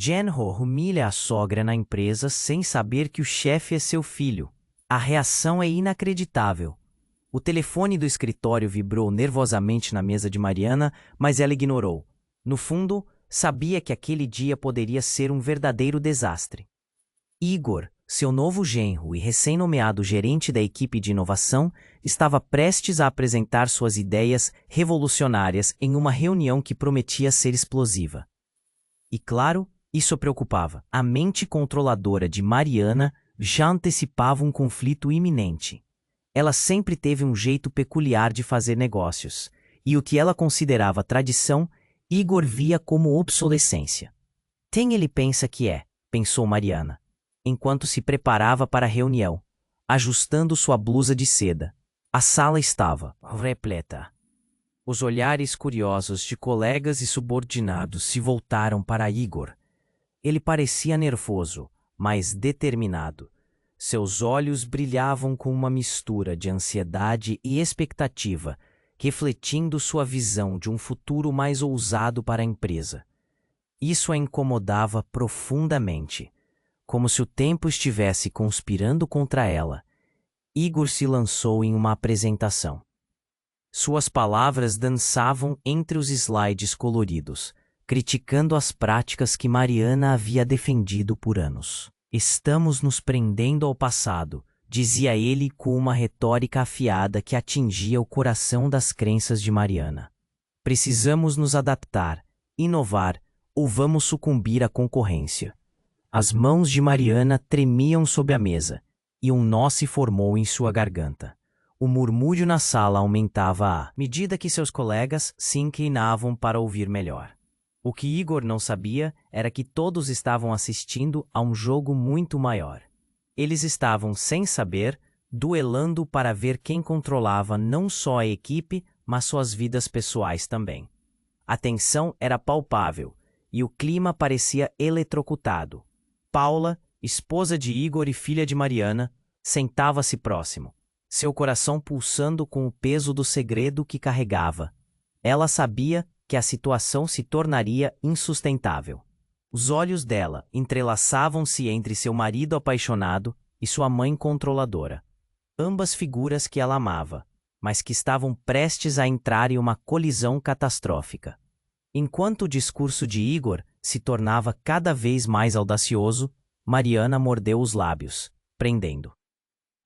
Genho humilha a sogra na empresa sem saber que o chefe é seu filho. A reação é inacreditável. O telefone do escritório vibrou nervosamente na mesa de Mariana, mas ela ignorou. No fundo, sabia que aquele dia poderia ser um verdadeiro desastre. Igor, seu novo genro e recém-nomeado gerente da equipe de inovação, estava prestes a apresentar suas ideias revolucionárias em uma reunião que prometia ser explosiva. E claro, isso a preocupava. A mente controladora de Mariana já antecipava um conflito iminente. Ela sempre teve um jeito peculiar de fazer negócios, e o que ela considerava tradição, Igor via como obsolescência. Quem ele pensa que é? Pensou Mariana, enquanto se preparava para a reunião, ajustando sua blusa de seda. A sala estava repleta. Os olhares curiosos de colegas e subordinados se voltaram para Igor. Ele parecia nervoso, mas determinado. Seus olhos brilhavam com uma mistura de ansiedade e expectativa, refletindo sua visão de um futuro mais ousado para a empresa. Isso a incomodava profundamente. Como se o tempo estivesse conspirando contra ela, Igor se lançou em uma apresentação. Suas palavras dançavam entre os slides coloridos, criticando as práticas que Mariana havia defendido por anos. Estamos nos prendendo ao passado, dizia ele com uma retórica afiada que atingia o coração das crenças de Mariana. Precisamos nos adaptar, inovar, ou vamos sucumbir à concorrência. As mãos de Mariana tremiam sob a mesa, e um nó se formou em sua garganta. O murmúrio na sala aumentava à medida que seus colegas se inclinavam para ouvir melhor. O que Igor não sabia era que todos estavam assistindo a um jogo muito maior. Eles estavam, sem saber, duelando para ver quem controlava não só a equipe, mas suas vidas pessoais também. A tensão era palpável, e o clima parecia eletrocutado. Paula, esposa de Igor e filha de Mariana, sentava-se próximo, seu coração pulsando com o peso do segredo que carregava. Ela sabia que a situação se tornaria insustentável. Os olhos dela entrelaçavam-se entre seu marido apaixonado e sua mãe controladora. Ambas figuras que ela amava, mas que estavam prestes a entrar em uma colisão catastrófica. Enquanto o discurso de Igor se tornava cada vez mais audacioso, Mariana mordeu os lábios, prendendo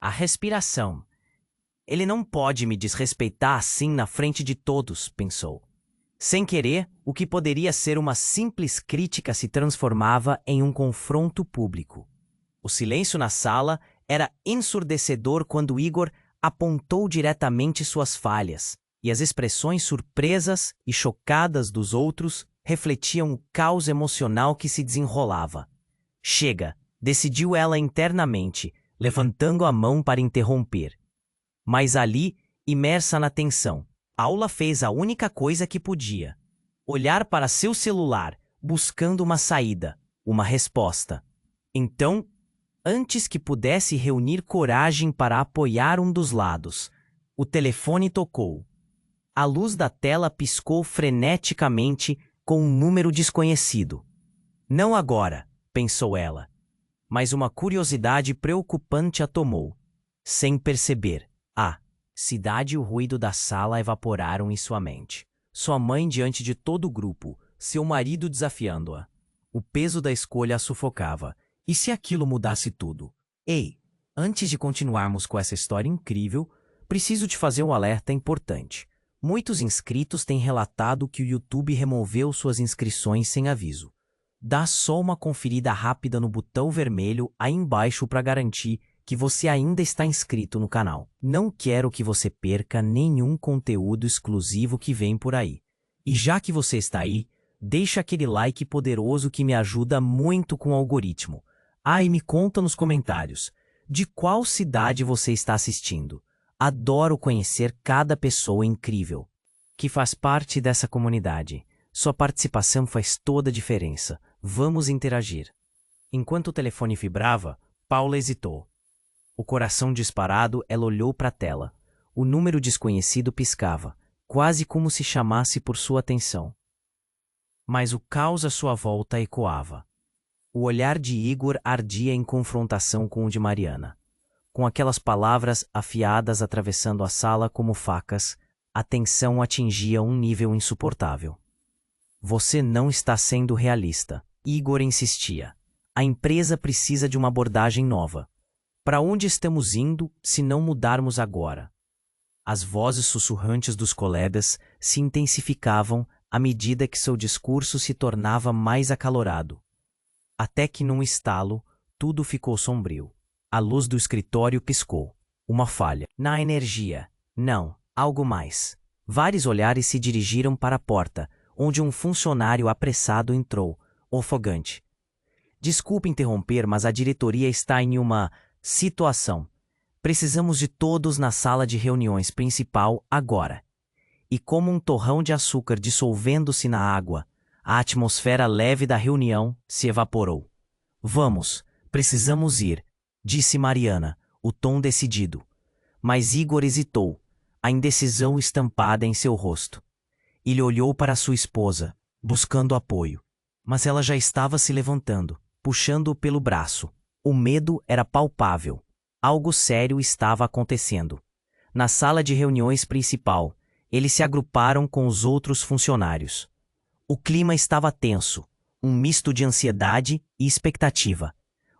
a respiração. Ele não pode me desrespeitar assim na frente de todos, pensou. Sem querer, o que poderia ser uma simples crítica se transformava em um confronto público. O silêncio na sala era ensurdecedor quando Igor apontou diretamente suas falhas, e as expressões surpresas e chocadas dos outros refletiam o caos emocional que se desenrolava. Chega, decidiu ela internamente, levantando a mão para interromper. Mas ali, imersa na tensão, Paula fez a única coisa que podia: olhar para seu celular, buscando uma saída, uma resposta. Então, antes que pudesse reunir coragem para apoiar um dos lados, o telefone tocou. A luz da tela piscou freneticamente com um número desconhecido. Não agora, pensou ela. Mas uma curiosidade preocupante a tomou. Sem perceber, a cidade e o ruído da sala evaporaram em sua mente. Sua mãe diante de todo o grupo, seu marido desafiando-a. O peso da escolha a sufocava. E se aquilo mudasse tudo? Ei, antes de continuarmos com essa história incrível, preciso te fazer um alerta importante. Muitos inscritos têm relatado que o YouTube removeu suas inscrições sem aviso. Dá só uma conferida rápida no botão vermelho aí embaixo para garantir que você ainda está inscrito no canal. Não quero que você perca nenhum conteúdo exclusivo que vem por aí. E já que você está aí, deixa aquele like poderoso que me ajuda muito com o algoritmo. Ah, e me conta nos comentários, de qual cidade você está assistindo? Adoro conhecer cada pessoa incrível que faz parte dessa comunidade. Sua participação faz toda a diferença. Vamos interagir. Enquanto o telefone vibrava, Paula hesitou. O coração disparado, ela olhou para a tela. O número desconhecido piscava, quase como se chamasse por sua atenção. Mas o caos à sua volta ecoava. O olhar de Igor ardia em confrontação com o de Mariana. Com aquelas palavras afiadas atravessando a sala como facas, a tensão atingia um nível insuportável. Você não está sendo realista, Igor insistia. A empresa precisa de uma abordagem nova. Para onde estamos indo se não mudarmos agora? As vozes sussurrantes dos colegas se intensificavam à medida que seu discurso se tornava mais acalorado. Até que num estalo, tudo ficou sombrio. A luz do escritório piscou. Uma falha. Na energia. Não, algo mais. Vários olhares se dirigiram para a porta, onde um funcionário apressado entrou, ofegante. Desculpe interromper, mas a diretoria está em uma situação. Precisamos de todos na sala de reuniões principal agora. E como um torrão de açúcar dissolvendo-se na água, a atmosfera leve da reunião se evaporou. Vamos, precisamos ir, disse Mariana, o tom decidido. Mas Igor hesitou, a indecisão estampada em seu rosto. Ele olhou para sua esposa, buscando apoio. Mas ela já estava se levantando, puxando-o pelo braço. O medo era palpável. Algo sério estava acontecendo. Na sala de reuniões principal, eles se agruparam com os outros funcionários. O clima estava tenso, um misto de ansiedade e expectativa.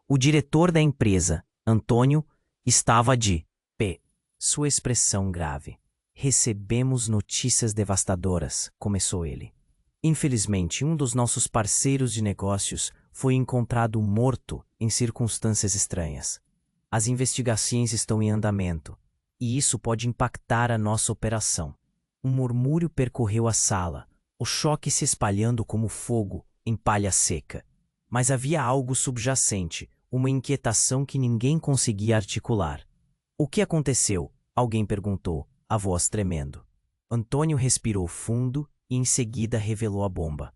O diretor da empresa, Antônio, estava de pé. Sua expressão grave. Recebemos notícias devastadoras, começou ele. Infelizmente, um dos nossos parceiros de negócios foi encontrado morto em circunstâncias estranhas. As investigações estão em andamento, e isso pode impactar a nossa operação. Um murmúrio percorreu a sala, o choque se espalhando como fogo em palha seca. Mas havia algo subjacente, uma inquietação que ninguém conseguia articular. O que aconteceu? Alguém perguntou, a voz tremendo. Antônio respirou fundo e em seguida revelou a bomba.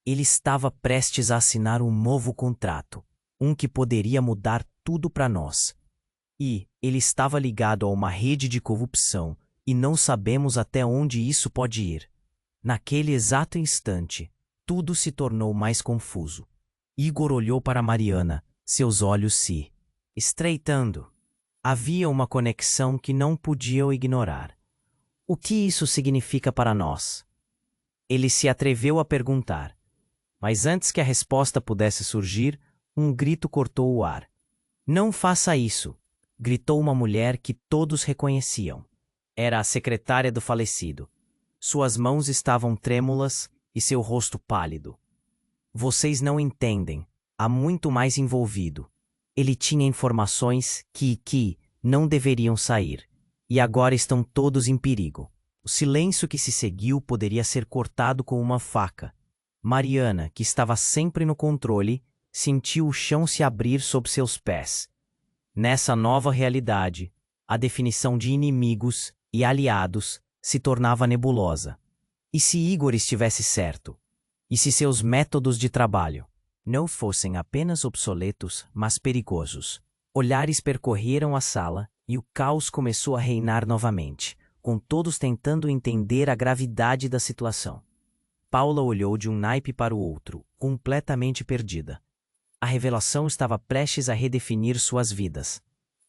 Ele estava prestes a assinar um novo contrato, um que poderia mudar tudo para nós. E ele estava ligado a uma rede de corrupção, e não sabemos até onde isso pode ir. Naquele exato instante, tudo se tornou mais confuso. Igor olhou para Mariana, seus olhos se estreitando. Havia uma conexão que não podiam ignorar. O que isso significa para nós? Ele se atreveu a perguntar. Mas antes que a resposta pudesse surgir, um grito cortou o ar. Não faça isso! Gritou uma mulher que todos reconheciam. Era a secretária do falecido. Suas mãos estavam trêmulas e seu rosto pálido. Vocês não entendem. Há muito mais envolvido. Ele tinha informações que não deveriam sair. E agora estão todos em perigo. O silêncio que se seguiu poderia ser cortado com uma faca. Mariana, que estava sempre no controle, sentiu o chão se abrir sob seus pés. Nessa nova realidade, a definição de inimigos e aliados se tornava nebulosa. E se Igor estivesse certo? E se seus métodos de trabalho não fossem apenas obsoletos, mas perigosos? Olhares percorreram a sala e o caos começou a reinar novamente, com todos tentando entender a gravidade da situação. Paula olhou de um naipe para o outro, completamente perdida. A revelação estava prestes a redefinir suas vidas.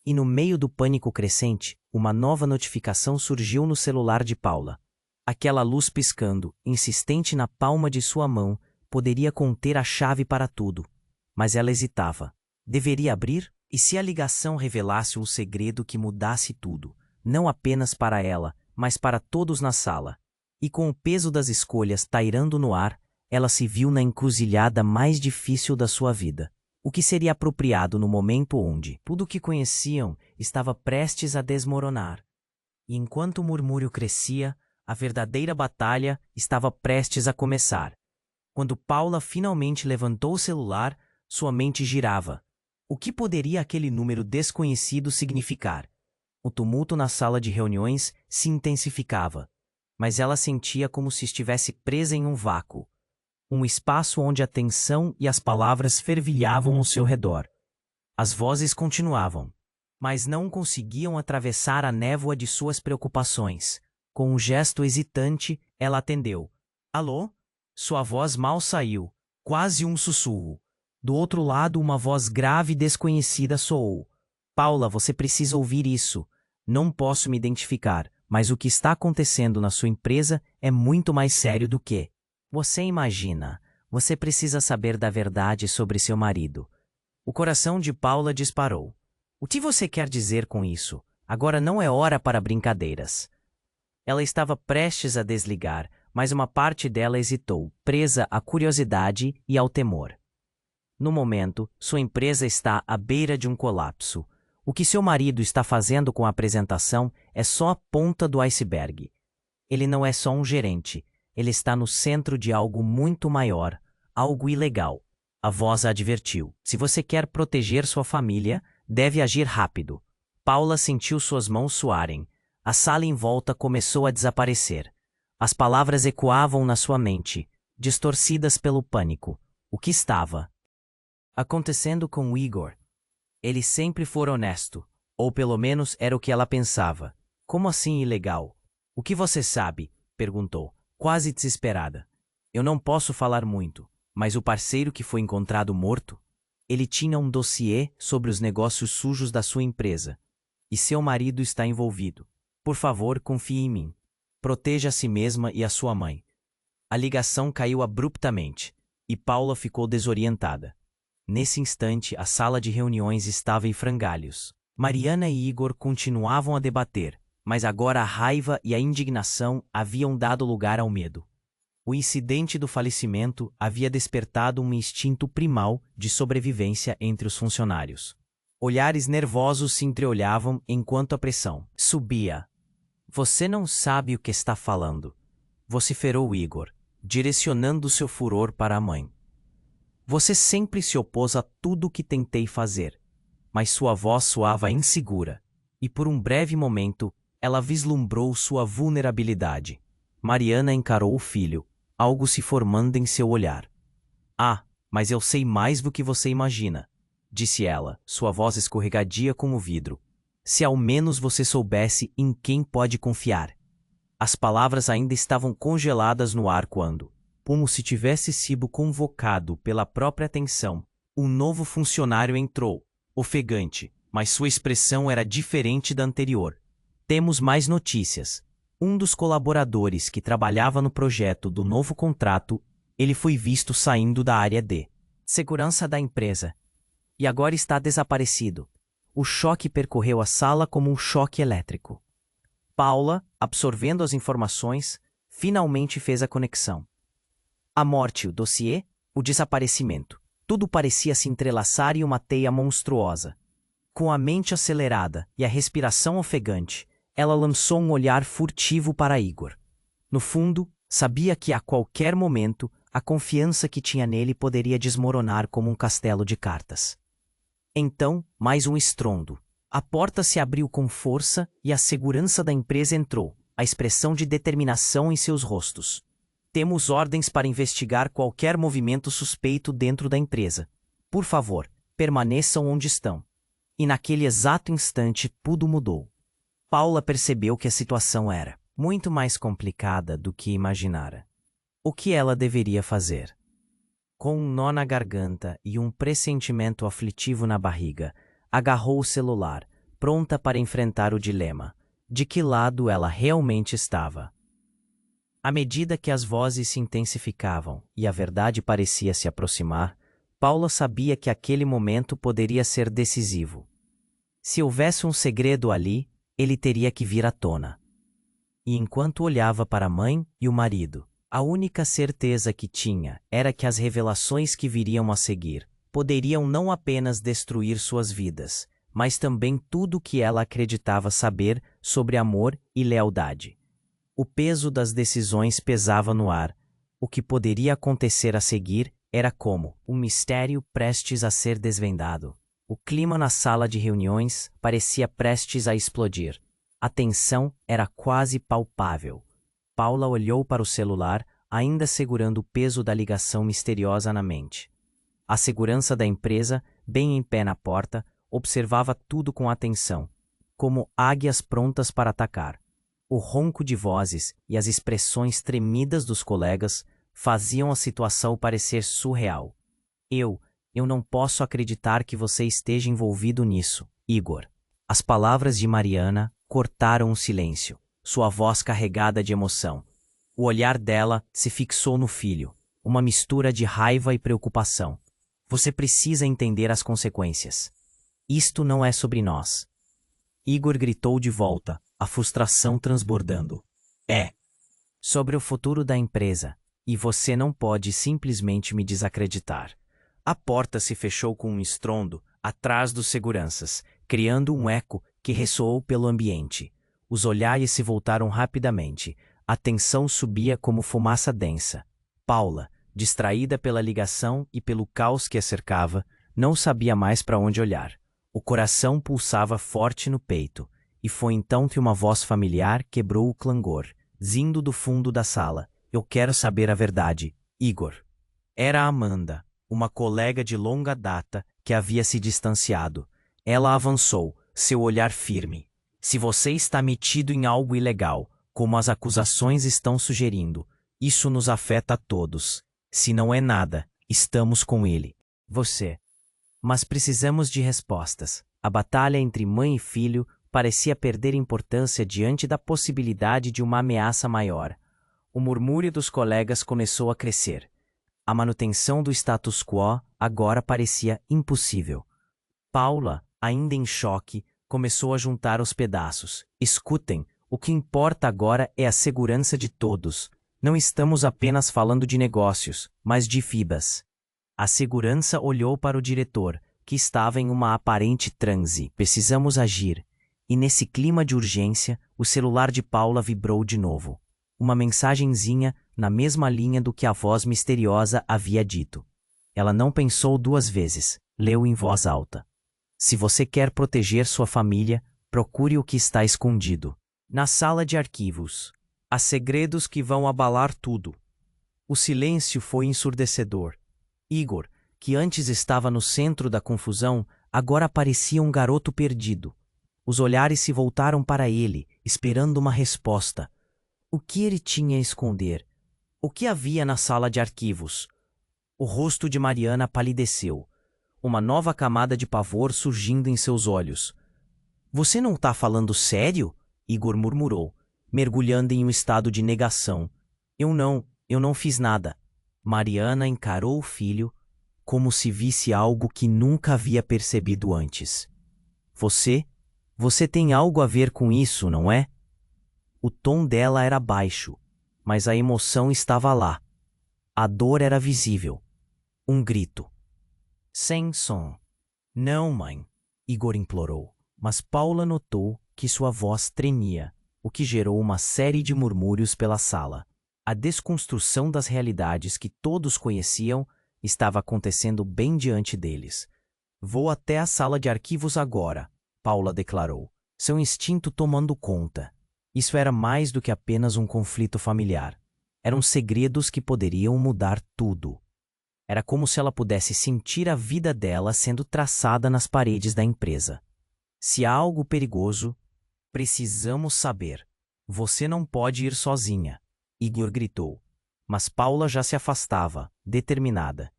E no meio do pânico crescente, uma nova notificação surgiu no celular de Paula. Aquela luz piscando, insistente na palma de sua mão, poderia conter a chave para tudo. Mas ela hesitava. Deveria abrir? E se a ligação revelasse um segredo que mudasse tudo, não apenas para ela, mas para todos na sala? E com o peso das escolhas pairando no ar, ela se viu na encruzilhada mais difícil da sua vida. O que seria apropriado no momento onde tudo o que conheciam estava prestes a desmoronar? E enquanto o murmúrio crescia, a verdadeira batalha estava prestes a começar. Quando Paula finalmente levantou o celular, sua mente girava. O que poderia aquele número desconhecido significar? O tumulto na sala de reuniões se intensificava, mas ela sentia como se estivesse presa em um vácuo. Um espaço onde a tensão e as palavras fervilhavam ao seu redor. As vozes continuavam, mas não conseguiam atravessar a névoa de suas preocupações. Com um gesto hesitante, ela atendeu. Alô? Sua voz mal saiu, quase um sussurro. Do outro lado, uma voz grave e desconhecida soou. Paula, você precisa ouvir isso. Não posso me identificar, mas o que está acontecendo na sua empresa é muito mais sério do que você imagina. Você precisa saber da verdade sobre seu marido. O coração de Paula disparou. O que você quer dizer com isso? Agora não é hora para brincadeiras. Ela estava prestes a desligar, mas uma parte dela hesitou, presa à curiosidade e ao temor. No momento, sua empresa está à beira de um colapso. O que seu marido está fazendo com a apresentação é só a ponta do iceberg. Ele não é só um gerente, ele está no centro de algo muito maior, algo ilegal. A voz a advertiu. Se você quer proteger sua família, deve agir rápido. Paula sentiu suas mãos suarem. A sala em volta começou a desaparecer. As palavras ecoavam na sua mente, distorcidas pelo pânico. O que estava acontecendo com o Igor? Ele sempre foi honesto, ou pelo menos era o que ela pensava. Como assim ilegal? O que você sabe? Perguntou, quase desesperada. Eu não posso falar muito, mas o parceiro que foi encontrado morto, ele tinha um dossiê sobre os negócios sujos da sua empresa. E seu marido está envolvido. Por favor, confie em mim. Proteja a si mesma e a sua mãe. A ligação caiu abruptamente, e Paula ficou desorientada. Nesse instante, a sala de reuniões estava em frangalhos. Mariana e Igor continuavam a debater, mas agora a raiva e a indignação haviam dado lugar ao medo. O incidente do falecimento havia despertado um instinto primal de sobrevivência entre os funcionários. Olhares nervosos se entreolhavam enquanto a pressão subia. Você não sabe o que está falando, vociferou Igor, direcionando seu furor para a mãe. Você sempre se opôs a tudo o que tentei fazer, mas sua voz soava insegura, e por um breve momento ela vislumbrou sua vulnerabilidade. Mariana encarou o filho, algo se formando em seu olhar. Ah, mas eu sei mais do que você imagina, disse ela, sua voz escorregadia como vidro. Se ao menos você soubesse em quem pode confiar. As palavras ainda estavam congeladas no ar quando, como se tivesse sido convocado pela própria tensão, um novo funcionário entrou, ofegante, mas sua expressão era diferente da anterior. Temos mais notícias. Um dos colaboradores que trabalhava no projeto do novo contrato, ele foi visto saindo da área de segurança da empresa. E agora está desaparecido. O choque percorreu a sala como um choque elétrico. Paula, absorvendo as informações, finalmente fez a conexão. A morte, o dossiê, o desaparecimento. Tudo parecia se entrelaçar em uma teia monstruosa. Com a mente acelerada e a respiração ofegante, ela lançou um olhar furtivo para Igor. No fundo, sabia que a qualquer momento, a confiança que tinha nele poderia desmoronar como um castelo de cartas. Então, mais um estrondo. A porta se abriu com força e a segurança da empresa entrou, a expressão de determinação em seus rostos. Temos ordens para investigar qualquer movimento suspeito dentro da empresa. Por favor, permaneçam onde estão. E naquele exato instante, tudo mudou. Paula percebeu que a situação era muito mais complicada do que imaginara. O que ela deveria fazer? Com um nó na garganta e um pressentimento aflitivo na barriga, agarrou o celular, pronta para enfrentar o dilema. De que lado ela realmente estava? À medida que as vozes se intensificavam e a verdade parecia se aproximar, Paula sabia que aquele momento poderia ser decisivo. Se houvesse um segredo ali, ele teria que vir à tona. E enquanto olhava para a mãe e o marido, a única certeza que tinha era que as revelações que viriam a seguir poderiam não apenas destruir suas vidas, mas também tudo o que ela acreditava saber sobre amor e lealdade. O peso das decisões pesava no ar. O que poderia acontecer a seguir era como um mistério prestes a ser desvendado. O clima na sala de reuniões parecia prestes a explodir. A tensão era quase palpável. Paula olhou para o celular, ainda segurando o peso da ligação misteriosa na mente. A segurança da empresa, bem em pé na porta, observava tudo com atenção, como águias prontas para atacar. O ronco de vozes e as expressões tremidas dos colegas faziam a situação parecer surreal. Eu não posso acreditar que você esteja envolvido nisso, Igor. As palavras de Mariana cortaram o silêncio, sua voz carregada de emoção. O olhar dela se fixou no filho, uma mistura de raiva e preocupação. Você precisa entender as consequências. Isto não é sobre nós. Igor gritou de volta, a frustração transbordando. É sobre o futuro da empresa, e você não pode simplesmente me desacreditar. A porta se fechou com um estrondo atrás dos seguranças, criando um eco que ressoou pelo ambiente. Os olhares se voltaram rapidamente. A tensão subia como fumaça densa. Paula, distraída pela ligação e pelo caos que a cercava, não sabia mais para onde olhar. O coração pulsava forte no peito, e foi então que uma voz familiar quebrou o clangor, vindo do fundo da sala. Eu quero saber a verdade, Igor. Era Amanda, uma colega de longa data que havia se distanciado. Ela avançou, seu olhar firme. Se você está metido em algo ilegal, como as acusações estão sugerindo, isso nos afeta a todos. Se não é nada, estamos com ele. Você. Mas precisamos de respostas. A batalha entre mãe e filho parecia perder importância diante da possibilidade de uma ameaça maior. O murmúrio dos colegas começou a crescer. A manutenção do status quo agora parecia impossível. Paula, ainda em choque, começou a juntar os pedaços. Escutem, o que importa agora é a segurança de todos. Não estamos apenas falando de negócios, mas de vidas. A segurança olhou para o diretor, que estava em uma aparente transe. Precisamos agir. E nesse clima de urgência, o celular de Paula vibrou de novo. Uma mensagenzinha na mesma linha do que a voz misteriosa havia dito. Ela não pensou duas vezes, leu em voz alta. Se você quer proteger sua família, procure o que está escondido. Na sala de arquivos. Há segredos que vão abalar tudo. O silêncio foi ensurdecedor. Igor, que antes estava no centro da confusão, agora parecia um garoto perdido. Os olhares se voltaram para ele, esperando uma resposta. O que ele tinha a esconder? O que havia na sala de arquivos? O rosto de Mariana palideceu, uma nova camada de pavor surgindo em seus olhos. Você não está falando sério? Igor murmurou, mergulhando em um estado de negação. Eu não fiz nada. Mariana encarou o filho como se visse algo que nunca havia percebido antes. Você tem algo a ver com isso, não é? O tom dela era baixo, mas a emoção estava lá. A dor era visível. Um grito. Sem som. Não, mãe, Igor implorou, mas Paula notou que sua voz tremia, o que gerou uma série de murmúrios pela sala. A desconstrução das realidades que todos conheciam estava acontecendo bem diante deles. Vou até a sala de arquivos agora, Paula declarou, seu instinto tomando conta. Isso era mais do que apenas um conflito familiar. Eram segredos que poderiam mudar tudo. Era como se ela pudesse sentir a vida dela sendo traçada nas paredes da empresa. Se há algo perigoso, precisamos saber. Você não pode ir sozinha, Igor gritou. Mas Paula já se afastava, determinada.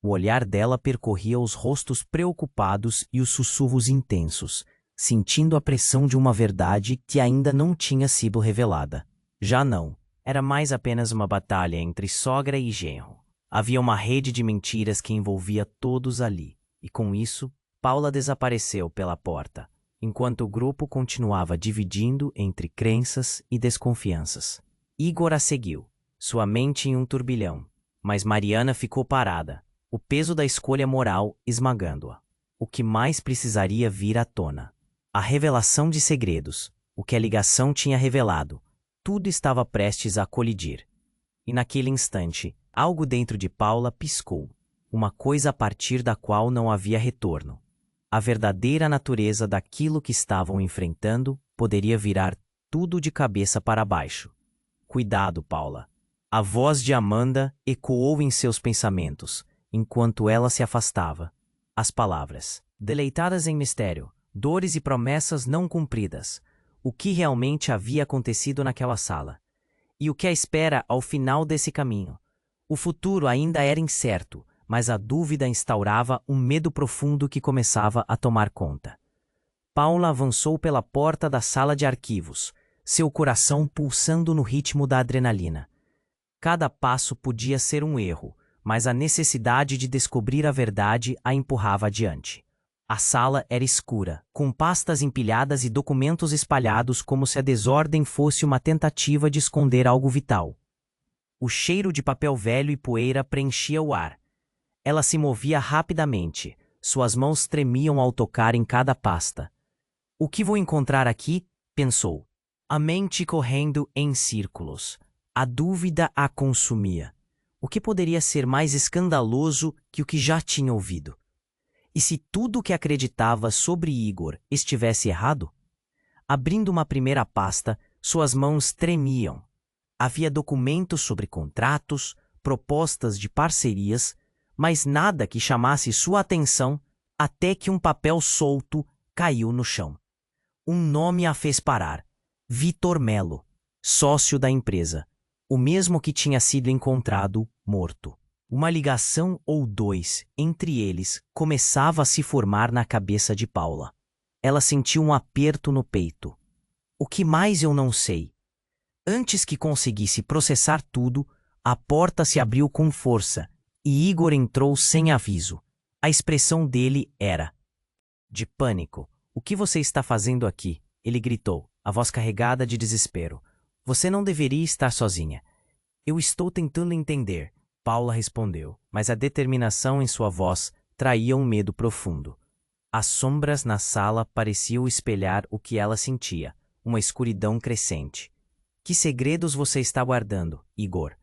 O olhar dela percorria os rostos preocupados e os sussurros intensos, sentindo a pressão de uma verdade que ainda não tinha sido revelada. Já não. Era mais apenas uma batalha entre sogra e genro. Havia uma rede de mentiras que envolvia todos ali, e com isso, Paula desapareceu pela porta, enquanto o grupo continuava dividindo entre crenças e desconfianças. Igor a seguiu, sua mente em um turbilhão, mas Mariana ficou parada, o peso da escolha moral esmagando-a. O que mais precisaria vir à tona? A revelação de segredos, o que a ligação tinha revelado, tudo estava prestes a colidir. E naquele instante, algo dentro de Paula piscou, uma coisa a partir da qual não havia retorno. A verdadeira natureza daquilo que estavam enfrentando poderia virar tudo de cabeça para baixo. Cuidado, Paula. A voz de Amanda ecoou em seus pensamentos, enquanto ela se afastava. As palavras, deleitadas em mistério, dores e promessas não cumpridas. O que realmente havia acontecido naquela sala? E o que a espera ao final desse caminho? O futuro ainda era incerto, mas a dúvida instaurava um medo profundo que começava a tomar conta. Paula avançou pela porta da sala de arquivos, seu coração pulsando no ritmo da adrenalina. Cada passo podia ser um erro, mas a necessidade de descobrir a verdade a empurrava adiante. A sala era escura, com pastas empilhadas e documentos espalhados como se a desordem fosse uma tentativa de esconder algo vital. O cheiro de papel velho e poeira preenchia o ar. Ela se movia rapidamente, suas mãos tremiam ao tocar em cada pasta. O que vou encontrar aqui? Pensou. A mente correndo em círculos. A dúvida a consumia. O que poderia ser mais escandaloso que o que já tinha ouvido? E se tudo o que acreditava sobre Igor estivesse errado? Abrindo uma primeira pasta, suas mãos tremiam. Havia documentos sobre contratos, propostas de parcerias, mas nada que chamasse sua atenção até que um papel solto caiu no chão. Um nome a fez parar. Vitor Melo, sócio da empresa. O mesmo que tinha sido encontrado morto. Uma ligação ou dois entre eles começava a se formar na cabeça de Paula. Ela sentiu um aperto no peito. O que mais eu não sei? Antes que conseguisse processar tudo, a porta se abriu com força e Igor entrou sem aviso. A expressão dele era de pânico. O que você está fazendo aqui? Ele gritou, a voz carregada de desespero. Você não deveria estar sozinha. Eu estou tentando entender, Paula respondeu, mas a determinação em sua voz traía um medo profundo. As sombras na sala pareciam espelhar o que ela sentia, uma escuridão crescente. Que segredos você está guardando, Igor?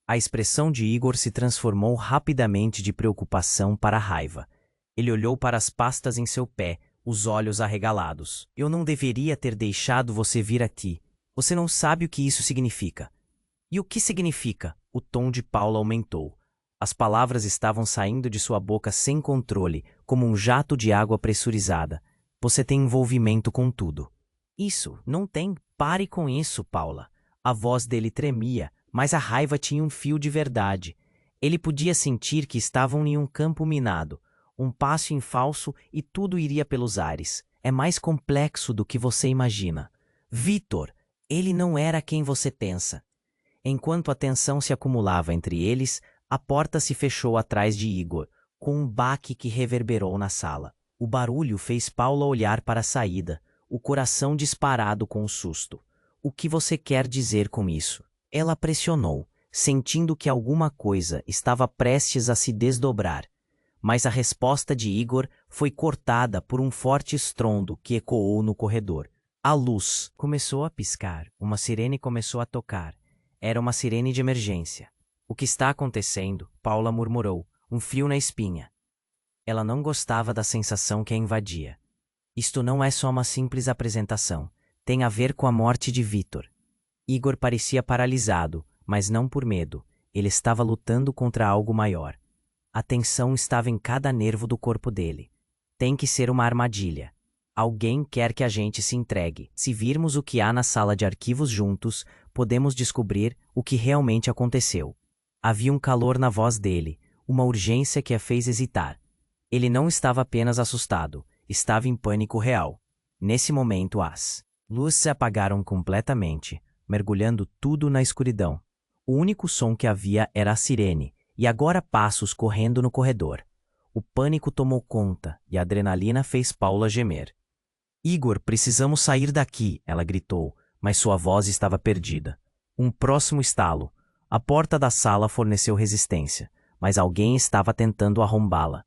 A expressão de Igor se transformou rapidamente de preocupação para raiva. Ele olhou para as pastas em seu pé, os olhos arregalados. Eu não deveria ter deixado você vir aqui. Você não sabe o que isso significa. E o que significa? O tom de Paula aumentou. As palavras estavam saindo de sua boca sem controle, como um jato de água pressurizada. Você tem envolvimento com tudo. Isso, não tem. Pare com isso, Paula. A voz dele tremia, mas a raiva tinha um fio de verdade. Ele podia sentir que estavam em um campo minado, um passo em falso e tudo iria pelos ares. É mais complexo do que você imagina. Vitor, ele não era quem você pensa. Enquanto a tensão se acumulava entre eles, a porta se fechou atrás de Igor, com um baque que reverberou na sala. O barulho fez Paula olhar para a saída, o coração disparado com o susto. O que você quer dizer com isso? Ela pressionou, sentindo que alguma coisa estava prestes a se desdobrar. Mas a resposta de Igor foi cortada por um forte estrondo que ecoou no corredor. A luz começou a piscar, uma sirene começou a tocar. Era uma sirene de emergência. O que está acontecendo? Paula murmurou, um frio na espinha. Ela não gostava da sensação que a invadia. Isto não é só uma simples apresentação. Tem a ver com a morte de Vitor. Igor parecia paralisado, mas não por medo. Ele estava lutando contra algo maior. A tensão estava em cada nervo do corpo dele. Tem que ser uma armadilha. Alguém quer que a gente se entregue. Se virmos o que há na sala de arquivos juntos, podemos descobrir o que realmente aconteceu. Havia um calor na voz dele, uma urgência que a fez hesitar. Ele não estava apenas assustado, estava em pânico real. Nesse momento as luzes se apagaram completamente, mergulhando tudo na escuridão. O único som que havia era a sirene, e agora passos correndo no corredor. O pânico tomou conta e a adrenalina fez Paula gemer. Igor, precisamos sair daqui, ela gritou, mas sua voz estava perdida. Um próximo estalo. A porta da sala forneceu resistência, mas alguém estava tentando arrombá-la.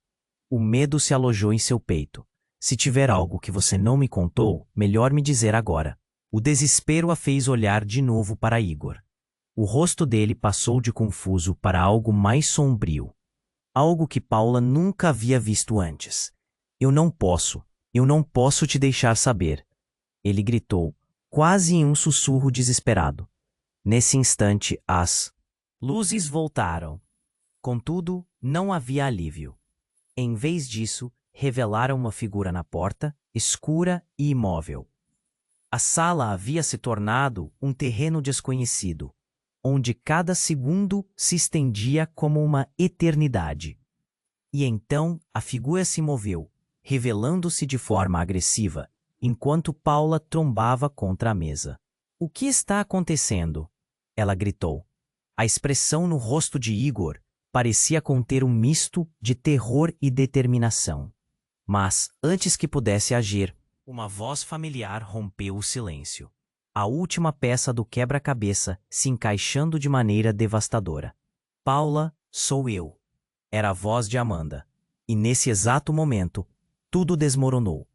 O medo se alojou em seu peito. Se tiver algo que você não me contou, melhor me dizer agora. O desespero a fez olhar de novo para Igor. O rosto dele passou de confuso para algo mais sombrio. Algo que Paula nunca havia visto antes. Eu não posso te deixar saber. Ele gritou, quase em um sussurro desesperado. Nesse instante, as luzes voltaram. Contudo, não havia alívio. Em vez disso, revelaram uma figura na porta, escura e imóvel. A sala havia se tornado um terreno desconhecido, onde cada segundo se estendia como uma eternidade. E então a figura se moveu, revelando-se de forma agressiva, enquanto Paula trombava contra a mesa. O que está acontecendo? Ela gritou. A expressão no rosto de Igor parecia conter um misto de terror e determinação. Mas, antes que pudesse agir, uma voz familiar rompeu o silêncio. A última peça do quebra-cabeça se encaixando de maneira devastadora. Paula, sou eu. Era a voz de Amanda. E nesse exato momento, tudo desmoronou.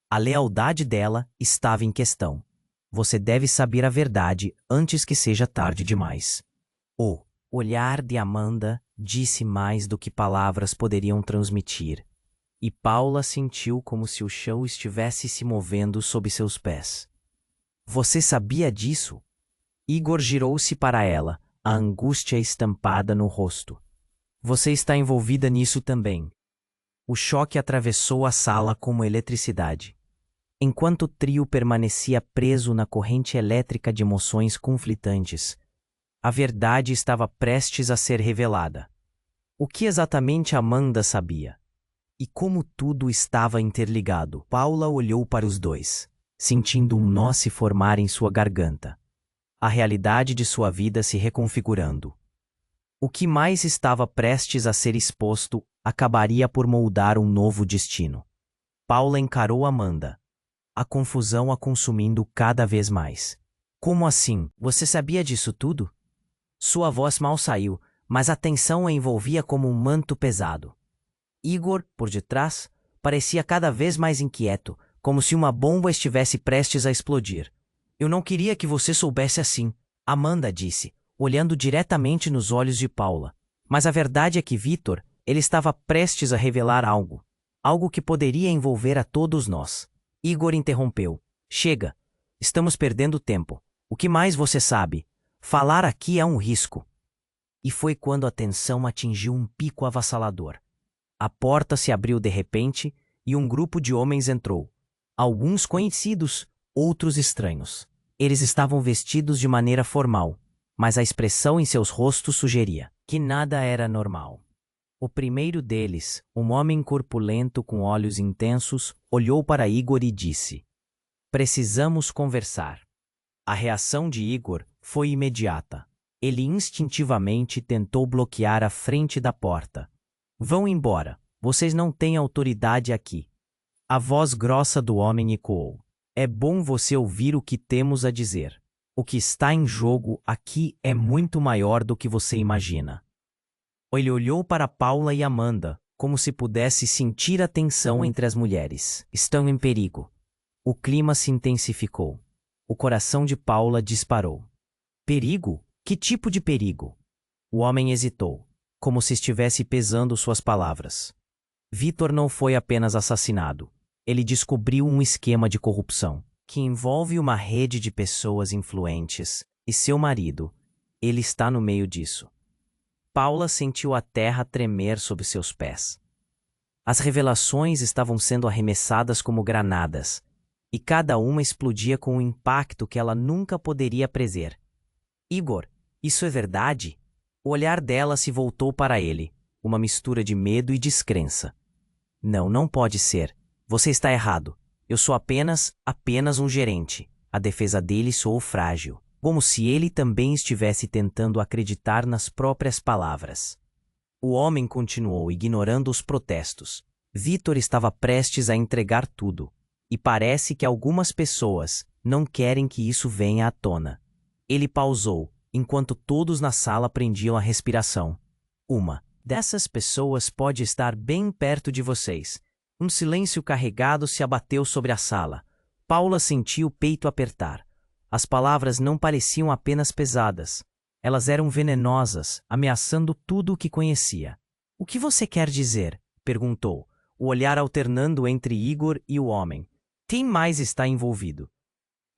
A lealdade dela estava em questão. Você deve saber a verdade antes que seja tarde demais. O olhar de Amanda disse mais do que palavras poderiam transmitir. E Paula sentiu como se o chão estivesse se movendo sob seus pés. Você sabia disso? Igor girou-se para ela, a angústia estampada no rosto. Você está envolvida nisso também. O choque atravessou a sala como eletricidade. Enquanto o trio permanecia preso na corrente elétrica de emoções conflitantes, a verdade estava prestes a ser revelada. O que exatamente Amanda sabia? E como tudo estava interligado? Paula olhou para os dois, sentindo um nó se formar em sua garganta. A realidade de sua vida se reconfigurando. O que mais estava prestes a ser exposto acabaria por moldar um novo destino. Paula encarou Amanda, a confusão a consumindo cada vez mais. Como assim? Você sabia disso tudo? Sua voz mal saiu, mas a tensão a envolvia como um manto pesado. Igor, por detrás, parecia cada vez mais inquieto, como se uma bomba estivesse prestes a explodir. Eu não queria que você soubesse assim, Amanda disse, olhando diretamente nos olhos de Paula. Mas a verdade é que Vitor, ele estava prestes a revelar algo. Algo que poderia envolver a todos nós. Igor interrompeu. Chega. Estamos perdendo tempo. O que mais você sabe? Falar aqui é um risco. E foi quando a tensão atingiu um pico avassalador. A porta se abriu de repente e um grupo de homens entrou. Alguns conhecidos, outros estranhos. Eles estavam vestidos de maneira formal, mas a expressão em seus rostos sugeria que nada era normal. O primeiro deles, um homem corpulento com olhos intensos, olhou para Igor e disse: Precisamos conversar. A reação de Igor foi imediata. Ele instintivamente tentou bloquear a frente da porta. Vão embora. Vocês não têm autoridade aqui. A voz grossa do homem ecoou. É bom você ouvir o que temos a dizer. O que está em jogo aqui é muito maior do que você imagina. Ele olhou para Paula e Amanda, como se pudesse sentir a tensão entre as mulheres. Estão em perigo. O clima se intensificou. O coração de Paula disparou. Perigo? Que tipo de perigo? O homem hesitou, como se estivesse pesando suas palavras. Vitor não foi apenas assassinado. Ele descobriu um esquema de corrupção, que envolve uma rede de pessoas influentes, e seu marido, ele está no meio disso. Paula sentiu a terra tremer sob seus pés. As revelações estavam sendo arremessadas como granadas, e cada uma explodia com um impacto que ela nunca poderia prever. Igor, isso é verdade? O olhar dela se voltou para ele, uma mistura de medo e descrença. Não, não pode ser. Você está errado. Eu sou apenas um gerente. A defesa dele soou frágil, como se ele também estivesse tentando acreditar nas próprias palavras. O homem continuou, ignorando os protestos. Vitor estava prestes a entregar tudo, e parece que algumas pessoas não querem que isso venha à tona. Ele pausou, enquanto todos na sala prendiam a respiração. Uma dessas pessoas pode estar bem perto de vocês. Um silêncio carregado se abateu sobre a sala. Paula sentiu o peito apertar. As palavras não pareciam apenas pesadas. Elas eram venenosas, ameaçando tudo o que conhecia. O que você quer dizer? Perguntou, o olhar alternando entre Igor e o homem. Quem mais está envolvido?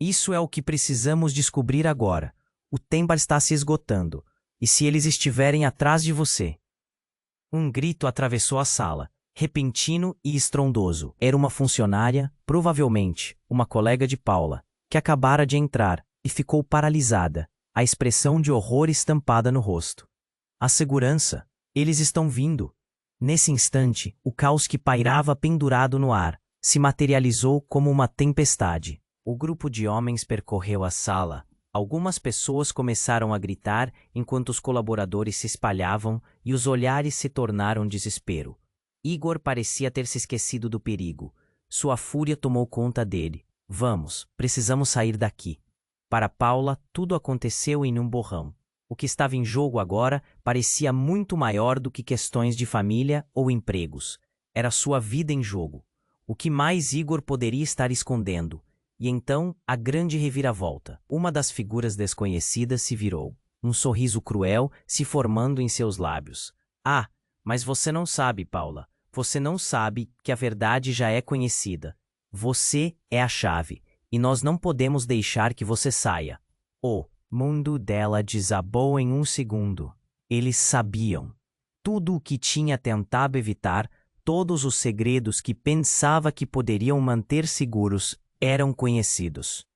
Isso é o que precisamos descobrir agora. O tempo está se esgotando. E se eles estiverem atrás de você? Um grito atravessou a sala, repentino e estrondoso. Era uma funcionária, provavelmente, uma colega de Paula, que acabara de entrar e ficou paralisada, a expressão de horror estampada no rosto. A segurança, eles estão vindo. Nesse instante, o caos que pairava pendurado no ar se materializou como uma tempestade. O grupo de homens percorreu a sala. Algumas pessoas começaram a gritar enquanto os colaboradores se espalhavam e os olhares se tornaram desespero. Igor parecia ter se esquecido do perigo. Sua fúria tomou conta dele. Vamos, precisamos sair daqui. Para Paula, tudo aconteceu em um borrão. O que estava em jogo agora parecia muito maior do que questões de família ou empregos. Era sua vida em jogo. O que mais Igor poderia estar escondendo? E então, a grande reviravolta. Uma das figuras desconhecidas se virou. Um sorriso cruel se formando em seus lábios. Ah, mas você não sabe, Paula. Você não sabe que a verdade já é conhecida. Você é a chave, e nós não podemos deixar que você saia. O mundo dela desabou em um segundo. Eles sabiam. Tudo o que tinha tentado evitar, todos os segredos que pensava que poderiam manter seguros, eram conhecidos.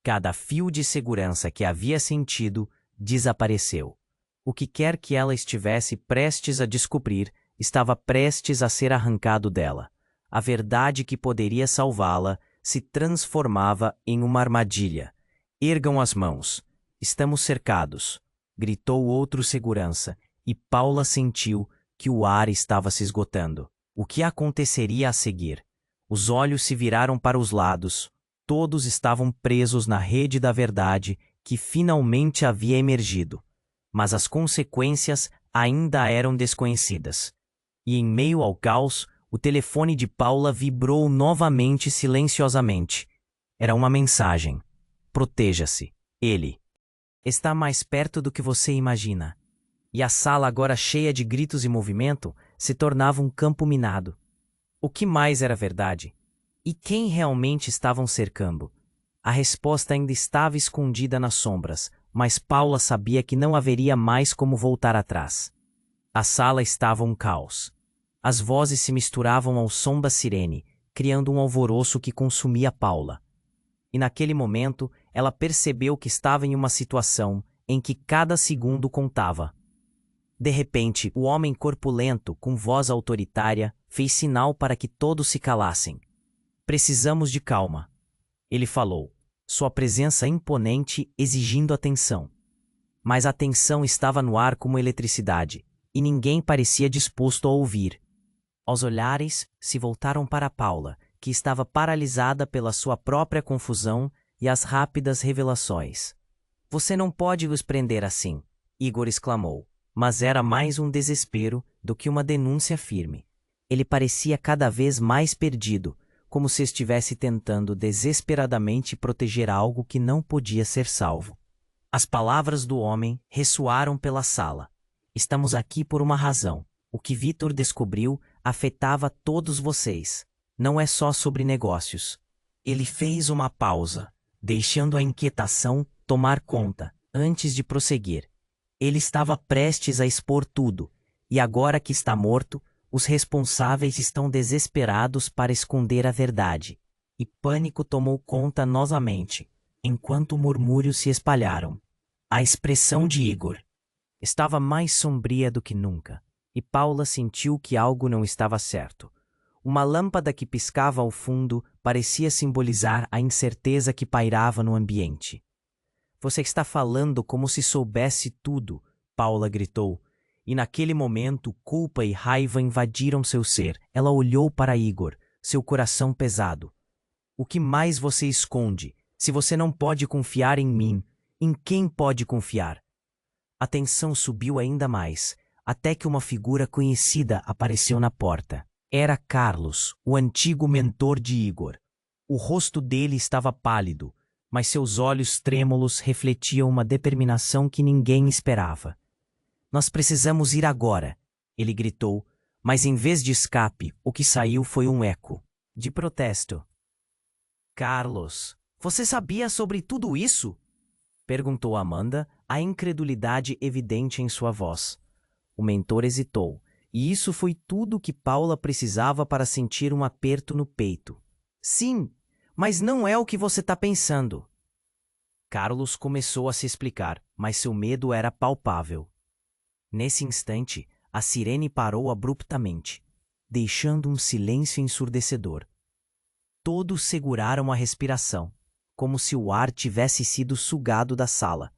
Cada fio de segurança que havia sentido desapareceu. O que quer que ela estivesse prestes a descobrir, estava prestes a ser arrancado dela. A verdade que poderia salvá-la se transformava em uma armadilha. Ergam as mãos. Estamos cercados, gritou outro segurança, e Paula sentiu que o ar estava se esgotando. O que aconteceria a seguir? Os olhos se viraram para os lados. Todos estavam presos na rede da verdade que finalmente havia emergido. Mas as consequências ainda eram desconhecidas. E em meio ao caos, o telefone de Paula vibrou novamente silenciosamente. Era uma mensagem. Proteja-se. Ele está mais perto do que você imagina. E a sala, agora cheia de gritos e movimento, se tornava um campo minado. O que mais era verdade? E quem realmente estavam cercando? A resposta ainda estava escondida nas sombras, mas Paula sabia que não haveria mais como voltar atrás. A sala estava um caos. As vozes se misturavam ao som da sirene, criando um alvoroço que consumia Paula. E naquele momento, ela percebeu que estava em uma situação em que cada segundo contava. De repente, o homem corpulento, com voz autoritária, fez sinal para que todos se calassem. Precisamos de calma, ele falou, sua presença imponente exigindo atenção. Mas a tensão estava no ar como eletricidade, e ninguém parecia disposto a ouvir. Os olhares se voltaram para Paula, que estava paralisada pela sua própria confusão e as rápidas revelações. Você não pode os prender assim, Igor exclamou, mas era mais um desespero do que uma denúncia firme. Ele parecia cada vez mais perdido, como se estivesse tentando desesperadamente proteger algo que não podia ser salvo. As palavras do homem ressoaram pela sala. Estamos aqui por uma razão. O que Vitor descobriu afetava todos vocês. Não é só sobre negócios. Ele fez uma pausa, deixando a inquietação tomar conta, antes de prosseguir. Ele estava prestes a expor tudo, e agora que está morto, os responsáveis estão desesperados para esconder a verdade. E pânico tomou conta novamente, enquanto murmúrios se espalharam. A expressão de Igor estava mais sombria do que nunca, e Paula sentiu que algo não estava certo. Uma lâmpada que piscava ao fundo parecia simbolizar a incerteza que pairava no ambiente. Você está falando como se soubesse tudo, Paula gritou, e naquele momento culpa e raiva invadiram seu ser. Ela olhou para Igor, seu coração pesado. O que mais você esconde? Se você não pode confiar em mim, em quem pode confiar? A tensão subiu ainda mais, até que uma figura conhecida apareceu na porta. Era Carlos, o antigo mentor de Igor. O rosto dele estava pálido, mas seus olhos trêmulos refletiam uma determinação que ninguém esperava. Nós precisamos ir agora, ele gritou, mas em vez de escape, o que saiu foi um eco de protesto. Carlos, você sabia sobre tudo isso? Perguntou Amanda, a incredulidade evidente em sua voz. O mentor hesitou, e isso foi tudo que Paula precisava para sentir um aperto no peito. Sim, mas não é o que você está pensando. Carlos começou a se explicar, mas seu medo era palpável. Nesse instante, A sirene parou abruptamente, deixando um silêncio ensurdecedor. Todos seguraram a respiração, como se o ar tivesse sido sugado da sala.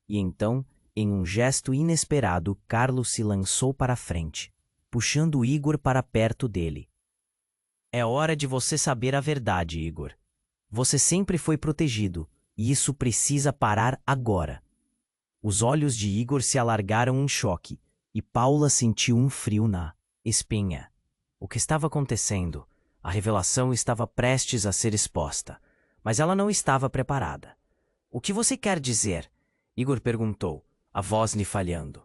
E então, em um gesto inesperado, Carlos se lançou para a frente, puxando Igor para perto dele. É hora de você saber a verdade, Igor. Você sempre foi protegido, e isso precisa parar agora. Os olhos de Igor se alargaram em choque, e Paula sentiu um frio na espinha. O que estava acontecendo? A revelação estava prestes a ser exposta, mas ela não estava preparada. O que você quer dizer? Igor perguntou, a voz lhe falhando.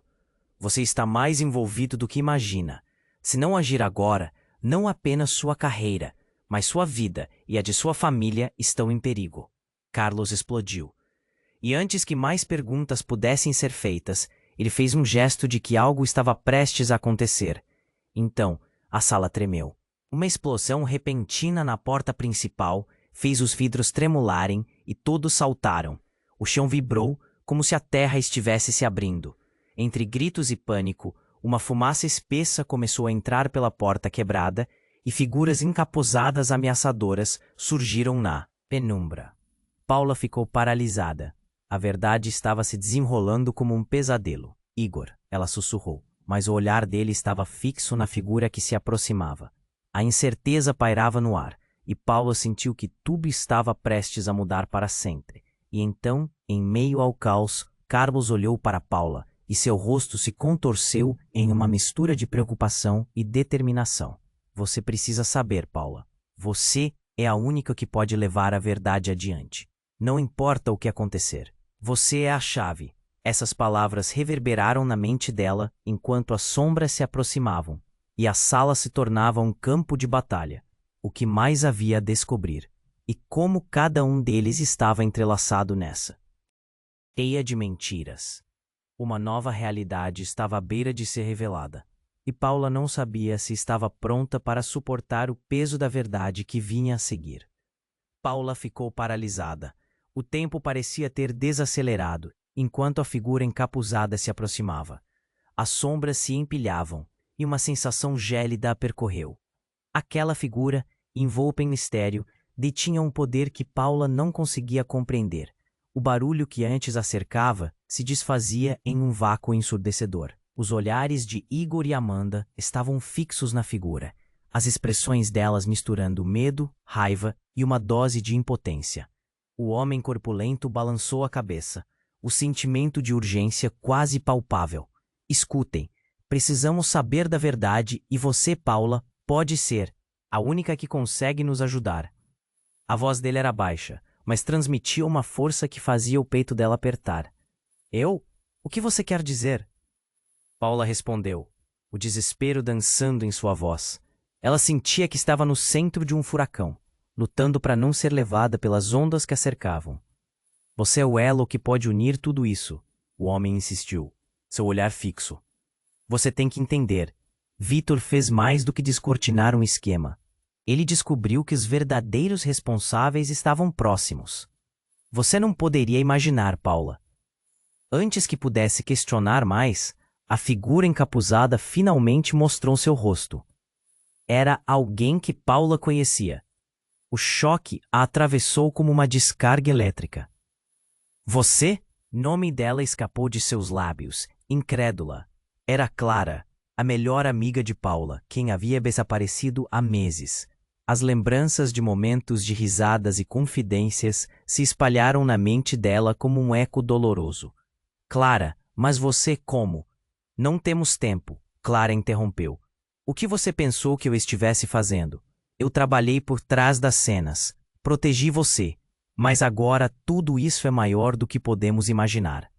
Você está mais envolvido do que imagina. Se não agir agora, não apenas sua carreira, mas sua vida e a de sua família estão em perigo. Carlos explodiu. E antes que mais perguntas pudessem ser feitas, ele fez um gesto de que algo estava prestes a acontecer. Então, a sala tremeu. Uma explosão repentina na porta principal fez os vidros tremularem e todos saltaram. O chão vibrou como se a terra estivesse se abrindo. Entre gritos e pânico, uma fumaça espessa começou a entrar pela porta quebrada e figuras encapuzadas ameaçadoras surgiram na penumbra. Paula ficou paralisada. A verdade estava se desenrolando como um pesadelo. Igor, ela sussurrou, mas o olhar dele estava fixo na figura que se aproximava. A incerteza pairava no ar, e Paula sentiu que tudo estava prestes a mudar para sempre. E então, em meio ao caos, Carlos olhou para Paula, e seu rosto se contorceu em uma mistura de preocupação e determinação. Você precisa saber, Paula. Você é a única que pode levar a verdade adiante. Não importa o que acontecer. Você é a chave. Essas palavras reverberaram na mente dela enquanto as sombras se aproximavam, e a sala se tornava um campo de batalha. O que mais havia a descobrir, e como cada um deles estava entrelaçado nessa teia de mentiras. Uma nova realidade estava à beira de ser revelada, e Paula não sabia se estava pronta para suportar o peso da verdade que vinha a seguir. Paula ficou paralisada. O tempo parecia ter desacelerado, enquanto a figura encapuzada se aproximava. As sombras se empilhavam, e uma sensação gélida a percorreu. Aquela figura, envolta em mistério, detinha um poder que Paula não conseguia compreender. O barulho que antes a cercava se desfazia em um vácuo ensurdecedor. Os olhares de Igor e Amanda estavam fixos na figura, as expressões delas misturando medo, raiva e uma dose de impotência. O homem corpulento balançou a cabeça, o sentimento de urgência quase palpável. Escutem, precisamos saber da verdade e você, Paula, pode ser a única que consegue nos ajudar. A voz dele era baixa, mas transmitia uma força que fazia o peito dela apertar. Eu? O que você quer dizer? Paula respondeu, o desespero dançando em sua voz. Ela sentia que estava no centro de um furacão, lutando para não ser levada pelas ondas que a cercavam. Você é o elo que pode unir tudo isso, o homem insistiu, seu olhar fixo. Você tem que entender. Vitor fez mais do que descortinar um esquema. Ele descobriu que os verdadeiros responsáveis estavam próximos. Você não poderia imaginar, Paula. Antes que pudesse questionar mais, a figura encapuzada finalmente mostrou seu rosto. Era alguém que Paula conhecia. O choque a atravessou como uma descarga elétrica. Você? Nome dela escapou de seus lábios, incrédula. Era Clara, a melhor amiga de Paula, quem havia desaparecido há meses. As lembranças de momentos de risadas e confidências se espalharam na mente dela como um eco doloroso. Clara, mas você como? Não temos tempo, Clara interrompeu. O que você pensou que eu estivesse fazendo? Eu trabalhei por trás das cenas, protegi você, mas agora tudo isso é maior do que podemos imaginar.